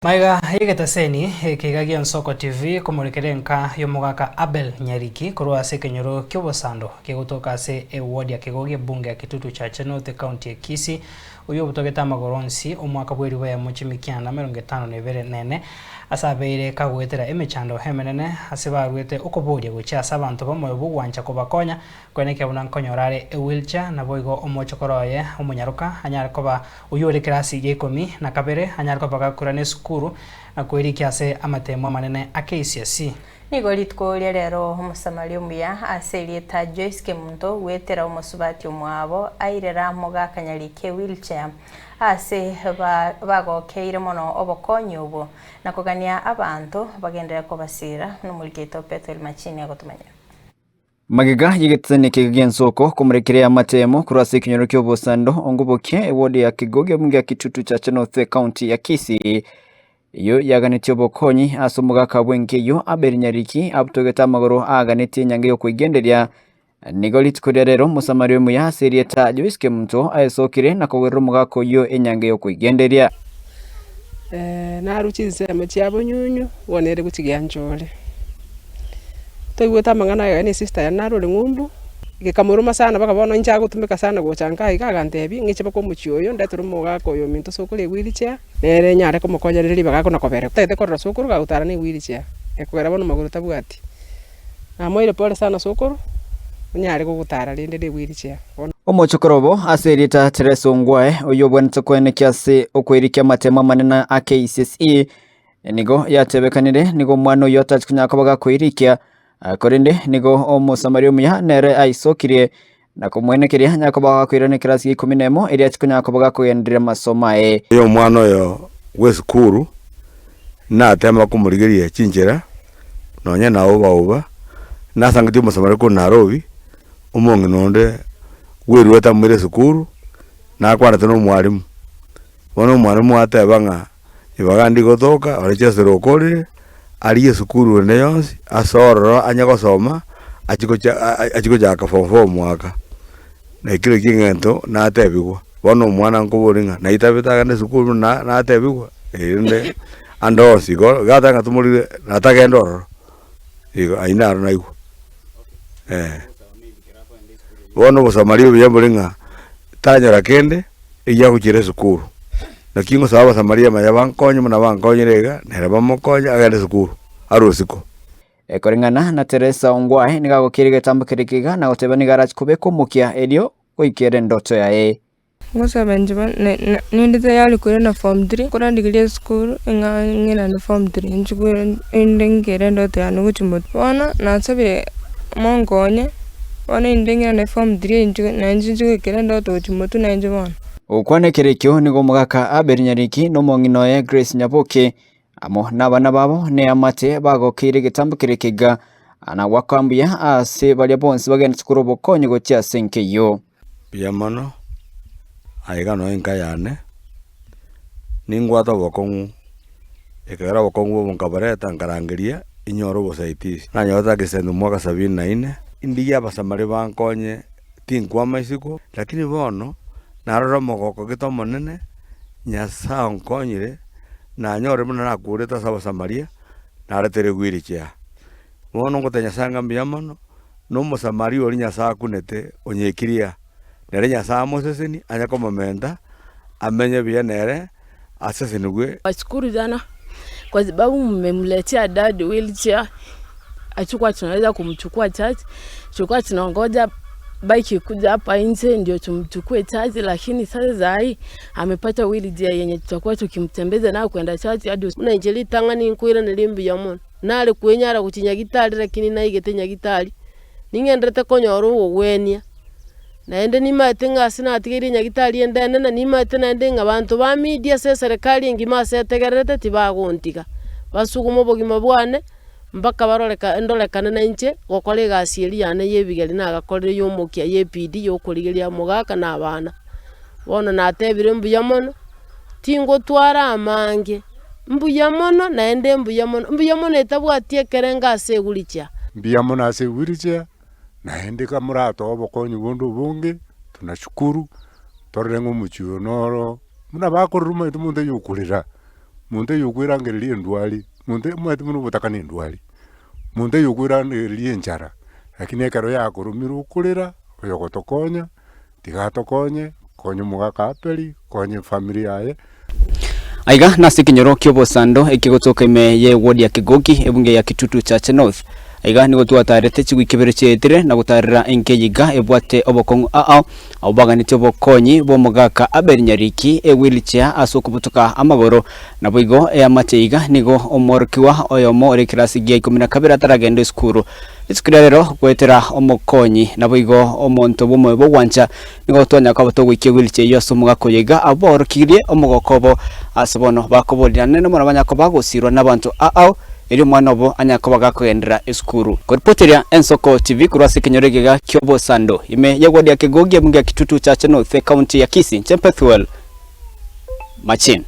Maiga igetaseni kigagia Nsoko TV kumurekerenka yomugaka Abel Nyariki kurwa ase kenyoro kyobosando kigutoka ase eward ya kigogie bunge ya Kitutu Chache North County ya Kisii uyo butogeta amagoronsi omwaka bweri ya muchimikiana 54 asabeire kagwetera emechando hemenene ase barwete okoboria gochasa abantu bamwe bugwancha kobakonya kweneke buna nkonyorare wheelchair na boigo omochokoroye omunyaruka anyare koba uyore klasi ya 10 na kabere anyare koba gakurane skuru na kwerikia ase amatemo manene a KCSE Nigoritko rero omusamali omuya aserieta Joyce Kemunto wetera omusubati omwabo airera mogaka Nyariki wheelchair ase bagokeire mono obokonyi obo nakogania abantu bagendera kobasira n'omuriketo Petro Machini agotumanya Magiga yigetsene kigagia Nsoko kumurekerea amatemo kurase kinyoro ky'obosando ongoboke ewodi ya kigoge bunge ya Kitutu Chache North County ya Kisii iyo yaganitye obokonyi ase omugaka bwenkeyo Abel Nyariki abutogeta amagoro aganitye enyange yo kwigenderia nigoritko rero musamari omuya aserieta Joyce Kemunto aesokire nakogwerera omugaka oyo enyange yo kwigenderia naruchinse amechiabo nyunyu wonere guchigia njole toigweta mangana ya ni sister ya narore ngumbu gikamuruma sana bakabona nja gutumika sana gochanga igagantebi ngiche bako muchioyo ndaturu mugaka oyo minto sokore wheelchair nere nyare komukonjereri bagako nakobere tete korora sokuru gautara ni wheelchair ekogera bono maguru tabwati amoire pole sana sokuru nyare gugutara rinde de wheelchair omochokorobo aserieta Teresa Ongwae oyo bwanetse kwenekia ase okwerikia amatemo manene a KCSE nigo yatebekanire nigo mwana oyo atachikunyaka bagakwirikia korende nigo omusamari omuya nere aisokirie na kumwenekeria nyako bagakwirane klasi 11 eri achikunyaka bagakoyenderera masomo yo mwana oyo wesukuru natema kumurigeria chinjera nonya nawo bauba nasangiti omusamari ko Nairobi umonge nonde werweta mwire sukuru na kwarate no mwarimu bono mwarimu atebanga ibagandi gotoka orechesero okorire ariye sukuru ne yonsi asororo anyagosoma achiko jaka form mwaka na ikire kingento na atebigwa bono mwana nkuburinga na itabitaga ne sukuru na atebigwa inde andosi go gatanga tumuri natagendoro igo ainaro na igwa bono bosamario byamburinga tanyora kende iya kuchire sukuru na kingo saba samaria maya bankonye muna bankonyerega nera bamokonya agende sukuru arusiko ekorengana na Teresa Ongwae nigagokire getambukirikiga na gotebani garage kubeko mukia elio goikere ndoto yae ngosa benjaba nindite yali kure na form 3 kurandigirie school ngina na form 3 njugure indengere ndoto ya nuguchimot wana na sabire mongonye wana indengere na form 3 na njugure ndoto uchimotu na njubona okwanekerekyo nigo mugaka Abel Nyariki no monginoye Grace Nyaboke amo nabana babo ne amate bagokire getambukirikiga ana wakambuya ase bali bonse bagenda kurobo konye gotia senkeyo biyamano aigano enka yane ningwata bokongu ekagara bokongu bonkabareta nkarangiria inyoro bosaitisi na nyota kisendu mwaka 74 indiya basamari bankonye tinkwa maisiko lakini bono narora mogoko gitomo nene nyasa onkonyire na nyore muna nakureta saba samaria naretere wheelchair bono ngotenya sanga mbiyamano no musamari ori nyasa kunete onyekiria nere nyasa moseseni anyako momenta amenye bia nere asesenugwe ashukuru jana kwa sababu mmemletea dad wheelchair achukua tunaweza kumchukua church chukua tunangoja bike kuja hapa nje ndio tumchukue chaji, lakini sasa zai amepata wheelchair yenye tutakuwa tukimtembeza nayo kwenda chaji hadi unanjeli tangani nkwira nilimbi yamon nale kwenyara kuchinya gitari lakini naigete nyagitari ningendrete konyoro wogwenia naende nimate ngasina atigiri nyagitari endene na nimate naende ngabantu ba media se serikali ngima setegerete tibagontiga basugumo bogima bwane mpaka baroreka endolekana na nche gokore gasieri yane yebigeri na gakorere yomokia yepd yokorigeria mugaka na abana bono natebire mbuyamono tingo twara amange mbuyamono naende mbuyamono etabwatie kerenga aseguricha mbuyamono aseguricha naende kamurato obokonyi bondo bunge tunashukuru torengo muchionoro muna bakoruma itumunde yokurira muntu yukwirangereria ndwali muntu mwete muno butaka ni ndwali muntu yukwirangereria njara lakini ekero yakurumira ukurira oyogotokonya tigatokonye konye mugaka aperi konye familia yaye aiga nasi kinyoro kyobosando ekigotoka ime ye ward ya Kigogi ebunge ya Kitutu Church North aiga ni gotwatarete chigwikebere chetire na gutarira enkeyiga ebwate obokongu obaganite obokonyi bomugaka Abel Nyariki wheelchair asokubutuka amagoro na boigo amateiga nigo omorkiwa oyomo ore klasi gia 12 ataragende skuru iskirero kwetera omokonyi na boigo omonto bomwe bogwancha nigo tonya kabuto gwike wheelchair yoso mugako yega aborkirie omogokobo asabono bakobolira nene mona banyako gusirwa nabantu eri mwana obo anyako bagakogendera eskuru korpoteria Ensoko TV kurwase kinyoregega kyobosando ime yegwadi ya Kigogi ebunge ya Kitutu Church North County ya Kisii Chempethwell Machin